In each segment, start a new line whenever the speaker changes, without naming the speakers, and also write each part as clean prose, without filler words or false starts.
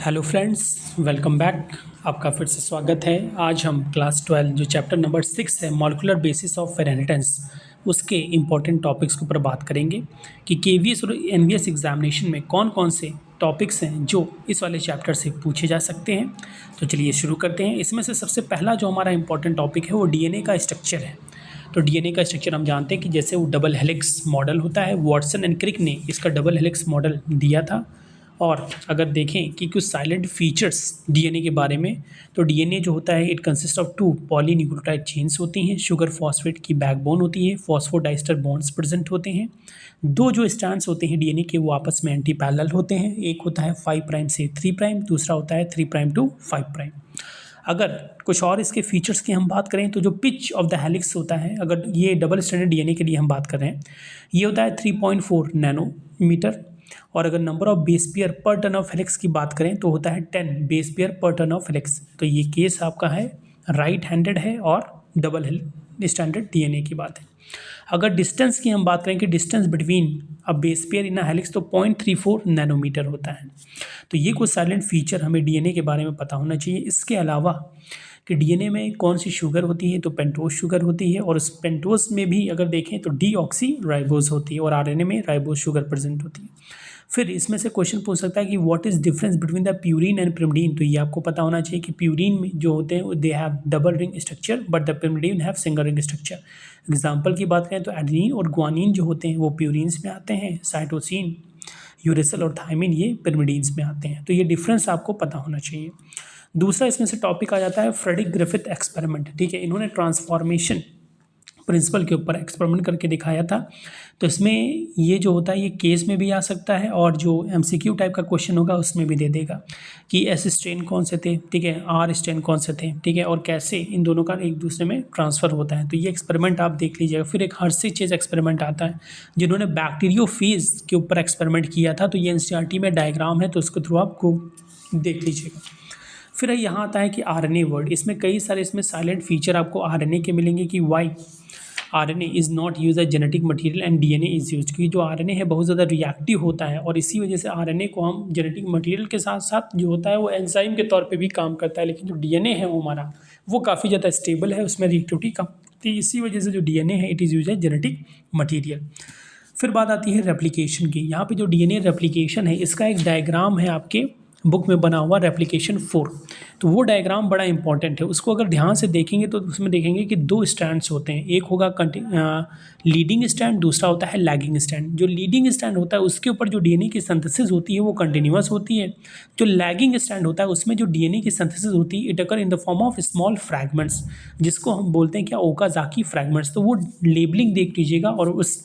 Hello friends, welcome back. आपका फिर से स्वागत है। आज हम क्लास 12 जो चैप्टर नंबर 6 है मॉलिक्यूलर बेसिस ऑफ इनहेरिटेंस उसके इम्पोर्टेंट टॉपिक्स के ऊपर बात करेंगे कि केवीएस और एनवीएस एग्जामिनेशन में कौन कौन से टॉपिक्स हैं जो इस वाले चैप्टर से पूछे जा सकते हैं। तो चलिए शुरू करते हैं। इसमें से सबसे पहला जो हमारा इम्पोर्टेंट टॉपिक है वो डीएनए का स्ट्रक्चर है। तो डीएनए का स्ट्रक्चर हम जानते हैं कि जैसे वो डबल हेलिक्स मॉडल होता है, वॉटसन एंड क्रिक ने इसका डबल हेलिक्स मॉडल दिया था। और अगर देखें कि कुछ साइलेंट फीचर्स डीएनए के बारे में, तो डीएनए जो होता है it consist of 2 polynucleotide chains होती हैं, शुगर फॉस्फेट की बैकबोन होती है, फॉस्फोडाइस्टर बॉन्ड्स प्रेजेंट होते हैं। दो जो स्ट्रैंड्स होते हैं डीएनए के वो आपस में एंटी पैरेलल होते हैं। एक होता है 5 प्राइम से 3 प्राइम, दूसरा होता है 3 प्राइम टू 5 प्राइम। अगर कुछ और इसके फीचर्स की हम बात करें तो जो पिच ऑफ द हेलिक्स होता है, अगर ये डबल स्ट्रैंडेड डीएनए के लिए हम बात कर रहे हैं, ये होता है 3.4 नैनोमीटर। और अगर नंबर ऑफ बेस पेयर पर टर्न ऑफ हेलिक्स की बात करें तो होता है 10 बेस पेयर पर टर्न ऑफ हेलिक्स। तो ये केस आपका है राइट हैंडेड है और डबल स्टैंडर्ड डीएनए की बात है। अगर डिस्टेंस की हम बात करें कि distance between a base pair in a helix, तो 0.34 नैनोमीटर होता है। तो ये कुछ साइलेंट फीचर हमें डीएनए के बारे में पता होना चाहिए। इसके अलावा कि डीएनए में कौन सी शुगर होती है, तो पेंटोज शुगर होती है, और उस पेंटोज में भी अगर देखें तो डीऑक्सी राइबोज होती है, और आरएनए में राइबोज शुगर प्रेजेंट होती है। फिर इसमें से क्वेश्चन पूछ सकता है कि what is difference between the purine and pyrimidine. तो ये आपको पता होना चाहिए कि प्यूरिन में जो होते हैं they have double ring structure but the pyrimidine have single ring structure. Example की बात करें तो एडेनिन और ग्वानिन जो होते हैं वो प्यूरिन्स में आते हैं, साइटोसिन, यूरेसिल और थायमिन ये पिरिमिडीन्स में आते हैं। तो ये डिफरेंस आपको पता होना चाहिए। दूसरा इसमें से टॉपिक आ जाता है फ्रेडरिक ग्रिफिथ एक्सपेरिमेंट। ठीक है, इन्होंने ट्रांसफॉर्मेशन प्रिंसिपल के ऊपर एक्सपेरिमेंट करके दिखाया था। तो इसमें ये जो होता है ये केस में भी आ सकता है, और जो एमसीक्यू टाइप का क्वेश्चन होगा उसमें भी दे देगा कि एस स्ट्रेन कौन से थे, ठीक है, आर स्ट्रेन कौन से थे, ठीक है, और कैसे इन दोनों का एक दूसरे में ट्रांसफ़र होता है। तो ये एक्सपेरिमेंट आप देख लीजिएगा। फिर एक हर्सी चेज एक्सपेरिमेंट आता है जिन्होंने बैक्टीरियोफेज के ऊपर एक्सपेरिमेंट किया था। तो ये एनसीईआरटी में डायग्राम है, तो उसके थ्रू आपको देख लीजिएगा। फिर यहाँ आता है कि आरएनए वर्ड। इसमें कई सारे इसमें साइलेंट फीचर आपको आरएनए के मिलेंगे कि why RNA is not use as genetic material and DNA is use. क्योंकि जो आरएनए है बहुत ज़्यादा रिएक्टिव होता है, और इसी वजह से आरएनए को हम जेनेटिक मटेरियल के साथ साथ जो होता है वो एंजाइम के तौर पे भी काम करता है। लेकिन जो डीएनए है वो हमारा वो काफ़ी ज़्यादा स्टेबल है, उसमें रिएक्टिविटी कम होती है। इसी वजह से जो डीएनए है it is use as genetic material. फिर बात आती है रेप्लिकेशन की। यहाँ पे जो डीएनए रेप्लिकेशन है इसका एक डायग्राम है आपके बुक में बना हुआ, रेप्लिकेशन 4। तो वो डायग्राम बड़ा इंपॉर्टेंट है, उसको अगर ध्यान से देखेंगे तो उसमें देखेंगे कि 2 स्टैंड्स होते हैं। एक होगा लीडिंग स्टैंड, दूसरा होता है लैगिंग स्टैंड। जो लीडिंग स्टैंड होता है उसके ऊपर जो डीएनए की सिंथेसिस होती है वो कंटिन्यूअस होती है। जो लैगिंग स्टैंड होता है उसमें जो डीएनए की सिंथेसिस होती है it occur in the form of small fragments, जिसको हम बोलते हैं क्या, ओकाज़ाकी फ्रैगमेंट्स। तो वो लेबलिंग देख लीजिएगा, और उस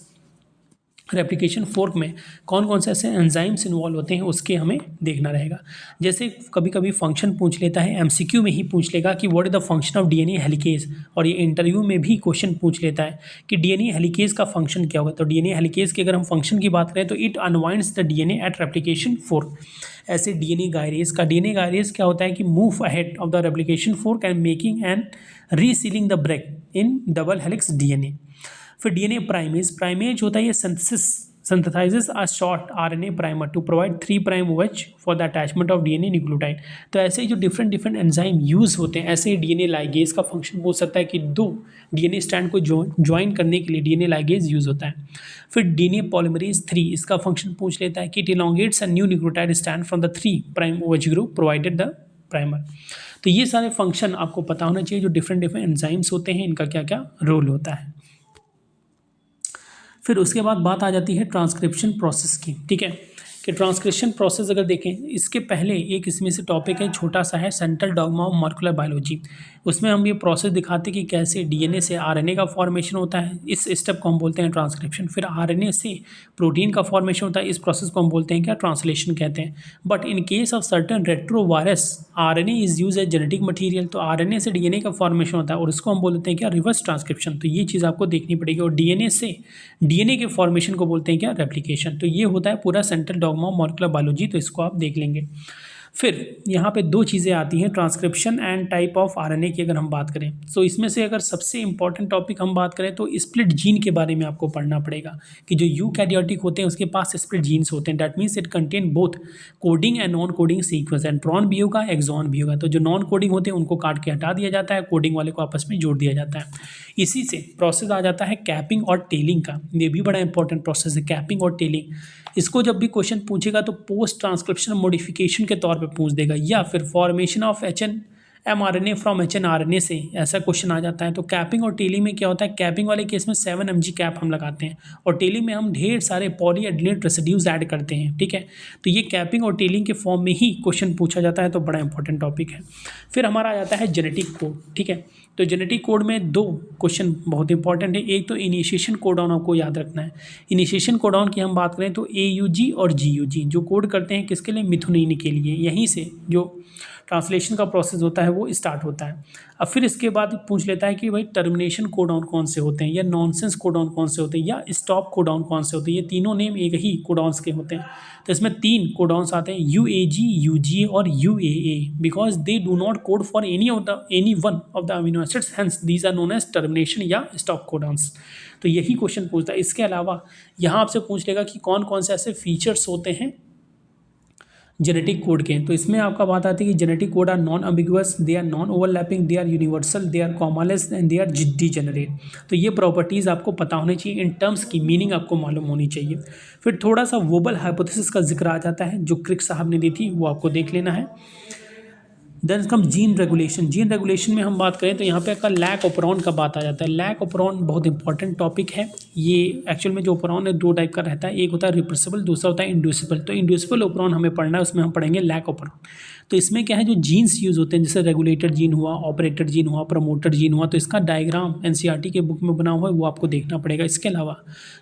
रेप्लिकेशन फोर्क में कौन कौन से ऐसे एंजाइम्स इन्वॉल्व होते हैं उसके हमें देखना रहेगा। जैसे कभी कभी फंक्शन पूछ लेता है, एमसीक्यू में ही पूछ लेगा कि what is the function of DNA helicase, और ये इंटरव्यू में भी क्वेश्चन पूछ लेता है कि डीएनए हेलिकेज का फंक्शन क्या होगा। तो डीएनए हेलिकेज की अगर हम फंक्शन की बात करें तो it unwinds the DNA at replication fork. ऐसे डीएनए गायरेज क्या होता है कि move ahead of the replication fork and making and resealing the break in double helix DNA. फिर डीएनए प्राइमेज होता है ये synthesizes a short RNA primer to provide 3 prime OH for the attachment of DNA nucleotide। तो ऐसे ही जो different enzyme use होते हैं, ऐसे ही डीएनए लाइगेज का फंक्शन हो सकता है कि 2 डीएनए स्टैंड को ज्वाइन करने के लिए डीएनए लाइगेज यूज़ होता है। फिर डीएनए पॉलीमरेज 3, इसका फंक्शन पूछ लेता है कि it elongates a new nucleotide strand from the 3 prime OH group provided the primer। तो ये सारे फंक्शन आपको पता होना चाहिए, जो डिफरेंट एंजाइम्स होते हैं इनका क्या क्या रोल होता है। फिर उसके बाद बात आ जाती है ट्रांसक्रिप्शन प्रोसेस की। ठीक है, कि ट्रांसक्रिप्शन प्रोसेस अगर देखें, इसके पहले एक इसमें से टॉपिक है छोटा सा है, central dogma of molecular biology. उसमें हम ये प्रोसेस दिखाते हैं कि कैसे डीएनए से आरएनए का फॉर्मेशन होता है, इस स्टेप को हम बोलते हैं ट्रांसक्रिप्शन। फिर आरएनए से प्रोटीन का फॉर्मेशन होता है, इस प्रोसेस को हम बोलते हैं क्या, ट्रांसलेशन कहते हैं। But in case of certain retrovirus RNA is use as genetic material. तो आरएनए से डीएनए का फॉर्मेशन होता है और उसको हम बोलते हैं क्या, रिवर्स ट्रांसक्रिप्शन। तो ये चीज़ आपको देखनी पड़ेगी। और डीएनए से डीएनए के फॉर्मेशन को बोलते हैं क्या, रेप्लिकेशन। तो ये होता है पूरा central dogma of molecular biology, तो इसको आप देख लेंगे। फिर यहाँ पे दो चीज़ें आती हैं, transcription and type of RNA की अगर हम बात करें तो इसमें से अगर सबसे इंपॉर्टेंट टॉपिक हम बात करें तो स्प्लिट जीन के बारे में आपको पढ़ना पड़ेगा कि जो यूकैरियोटिक होते हैं उसके पास स्प्लिट जीन्स होते हैं। That means it contain both coding and non coding sequence, enteron भी होगा, एक्सॉन भी होगा। तो जो नॉन कोडिंग होते हैं उनको काट के हटा दिया जाता है, कोडिंग वाले को आपस में जोड़ दिया जाता है। इसी से प्रोसेस आ जाता है कैपिंग और टेलिंग का। ये भी बड़ा इंपॉर्टेंट प्रोसेस है, कैपिंग और टेलिंग। इसको जब भी क्वेश्चन पूछेगा तो पोस्ट ट्रांसक्रिप्शन मॉडिफिकेशन के तौर पे पूछ देगा, या फिर formation of mRNA from hRNA से ऐसा क्वेश्चन आ जाता है। तो कैपिंग और टेलिंग में क्या होता है, कैपिंग वाले केस में 7 mg कैप हम लगाते हैं और टेलिंग में हम ढेर सारे पॉलीएडिलेट रेसिड्यूज ऐड करते हैं, ठीक है। तो ये कैपिंग और टेलिंग के फॉर्म में ही क्वेश्चन पूछा जाता है, तो बड़ा इंपॉर्टेंट टॉपिक है। फिर हमारा आ जाता है जेनेटिक कोड, ठीक है। तो जेनेटिक कोड में दो क्वेश्चन बहुत इंपॉर्टेंट है। एक तो इनिशिएशन कोडॉन आपको याद रखना है। इनिशिएशन कोडॉन की हम बात करें तो AUG और GUG जो कोड करते हैं किसके लिए, मिथुनिन के लिए। यहीं से जो ट्रांसलेशन का प्रोसेस होता है वो स्टार्ट होता है। अब फिर इसके बाद पूछ लेता है कि भाई टर्मिनेशन कोडॉन कौन से होते हैं, या नॉनसेंस कोडॉन कौन से होते हैं, या स्टॉप कोडॉन कौन से होते हैं। ये तीनों नेम एक ही कोडॉन्स के होते हैं। तो इसमें 3 कोडॉन्स आते हैं, UAG, UGA और UAA, because they do not code for any one of the amino acids, hence these are known as termination या स्टॉप कोडॉन्स। तो यही क्वेश्चन पूछता है। इसके अलावा यहाँ आपसे पूछ लेगा कि कौन कौन से ऐसे फीचर्स होते हैं जेनेटिक कोड के। तो इसमें आपका बात आती है कि genetic code are non ambiguous, they are non overlapping, they are universal, they are commaless and they are degenerate. तो ये प्रॉपर्टीज़ आपको पता होनी चाहिए, इन टर्म्स की मीनिंग आपको मालूम होनी चाहिए। फिर थोड़ा सा वोबल हाइपोथेसिस का जिक्र आ जाता है जो क्रिक साहब ने दी थी, वो आपको देख लेना है। Then come gene regulation. Gene regulation में हम बात करें तो यहाँ पे आपका लैक ऑपरॉन का बात आ जाता है। लैक ऑपरॉन बहुत इंपॉर्टेंट टॉपिक है। ये एक्चुअल में जो ऑपरॉन है 2 टाइप का रहता है, एक होता है रिप्रेसिबल, दूसरा होता है इंड्यूसिबल। तो इंड्यूसिबल ऑपरॉन हमें पढ़ना है, उसमें हम पढ़ेंगे लैक ऑपरॉन। तो इसमें क्या है, जो जीन्स यूज़ होते हैं जैसे रेगुलेटर जीन हुआ, ऑपरेटर जीन हुआ, प्रमोटर जीन हुआ, तो इसका डायग्राम NCERT के बुक में बना हुआ है, वो आपको देखना पड़ेगा। इसके अलावा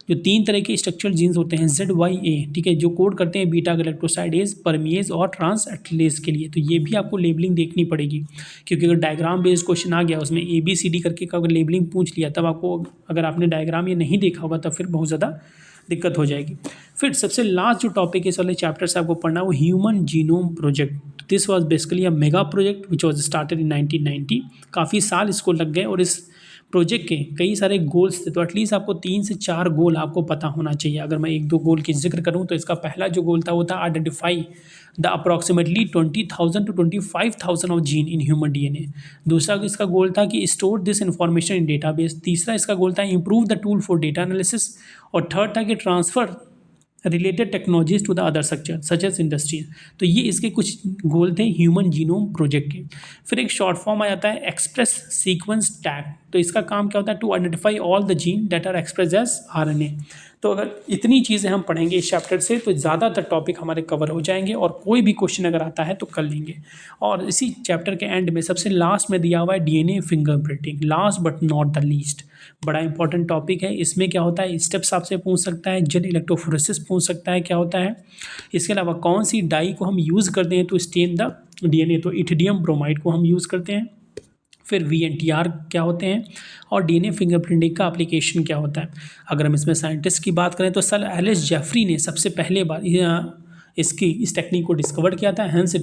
जो 3 तरह के स्ट्रक्चरल जीन्स होते हैं ZYA, ठीक है, जो कोड करते हैं बीटा गैलेक्टोसाइडेज, परमिएज और ट्रांसएटलेज के लिए। तो ये भी आपको लेबलिंग देखनी पड़ेगी, क्योंकि अगर डायग्राम बेस्ड क्वेश्चन आ गया उसमें ABCD करके का अगर लेबलिंग पूछ लिया, तब आपको अगर आपने डायग्राम ये नहीं देखा होगा तब फिर बहुत ज़्यादा दिक्कत हो जाएगी। फिर सबसे लास्ट जो टॉपिक इस वाले चैप्टर से आपको पढ़ना है वो human genome project. This was basically a mega project which was started in 1990। काफ़ी साल इसको लग गए और इस प्रोजेक्ट के कई सारे गोल्स थे। तो एटलीस्ट आपको 3 से 4 गोल आपको पता होना चाहिए। अगर मैं 1-2 गोल की जिक्र करूँ तो इसका पहला जो गोल था वो था identify the approximately 20,000 to 25,000 of gene in human DNA। दूसरा इसका गोल था कि store this information in database. तीसरा इसका गोल था improve the tool for data analysis. और थर्ड था कि transfer related technologies to the other sector such as industries. तो ये इसके कुछ गोल थे ह्यूमन जीनोम प्रोजेक्ट के। फिर एक शॉर्ट फॉर्म आ जाता है एक्सप्रेस सीक्वेंस टैग। तो इसका काम क्या होता है, to identify all the gene that are express as RNA। तो अगर इतनी चीज़ें हम पढ़ेंगे इस चैप्टर से तो ज़्यादातर टॉपिक हमारे कवर हो जाएंगे और कोई भी क्वेश्चन अगर आता है तो कर लेंगे। और इसी चैप्टर के एंड में सबसे लास्ट में दिया हुआ है DNA fingerprinting, last but not the least. बड़ा इंपॉर्टेंट टॉपिक है। इसमें क्या होता है, स्टेप्स आपसे पूछ सकता है, जेल इलेक्ट्रोफोरेसिस पूछ सकता है क्या होता है। इसके अलावा कौन सी डाई को हम यूज़ करते हैं टू स्टेन द DNA, तो इथिडियम ब्रोमाइड को हम यूज़ करते हैं। फिर VNTR क्या होते हैं और DNA फिंगरप्रिंटिंग का एप्लीकेशन क्या होता है। अगर हम इसमें साइंटिस्ट की बात करें तो सर एलिस जेफरी ने सबसे पहले बार इस टेक्निक को डिस्कवर किया था। Hence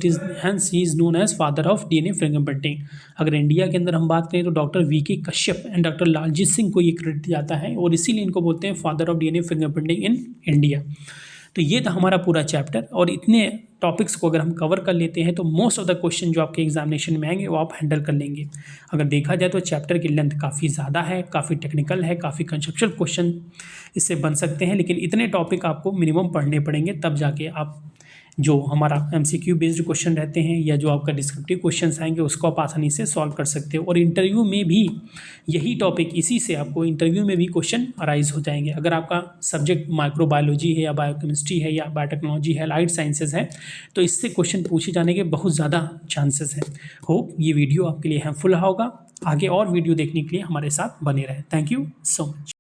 he is known as father of DNA fingerprinting. अगर इंडिया के अंदर हम बात करें तो doctor VK Kashyap and doctor Laljit Singh को ये क्रेडिट जाता है और इसीलिए इनको बोलते हैं father of DNA fingerprinting in India. तो ये था हमारा पूरा चैप्टर और इतने टॉपिक्स को अगर हम कवर कर लेते हैं तो मोस्ट ऑफ द क्वेश्चन जो आपके एग्जामिनेशन में आएंगे वो आप हैंडल कर लेंगे। अगर देखा जाए तो चैप्टर की लेंथ काफ़ी ज़्यादा है, काफ़ी टेक्निकल है, काफ़ी कंसेप्चुअल क्वेश्चन इससे बन सकते हैं, लेकिन इतने टॉपिक आपको मिनिमम पढ़ने पड़ेंगे तब जाके आप जो हमारा MCQ बेस्ड क्वेश्चन रहते हैं या जो आपका डिस्क्रिप्टिव क्वेश्चंस आएंगे उसको आप आसानी से सॉल्व कर सकते हो। और इंटरव्यू में भी यही टॉपिक, इसी से आपको इंटरव्यू में भी क्वेश्चन अराइज हो जाएंगे। अगर आपका सब्जेक्ट माइक्रोबायोलॉजी है या बायोकेमिस्ट्री है या बायोटेक्नोलॉजी है, लाइट साइंसेज है, तो इससे क्वेश्चन पूछे जाने के बहुत ज़्यादा चांसेस हैं। होप ये वीडियो आपके लिए हेल्पफुल होगा। आगे और वीडियो देखने के लिए हमारे साथ बने रहें। Thank you so much.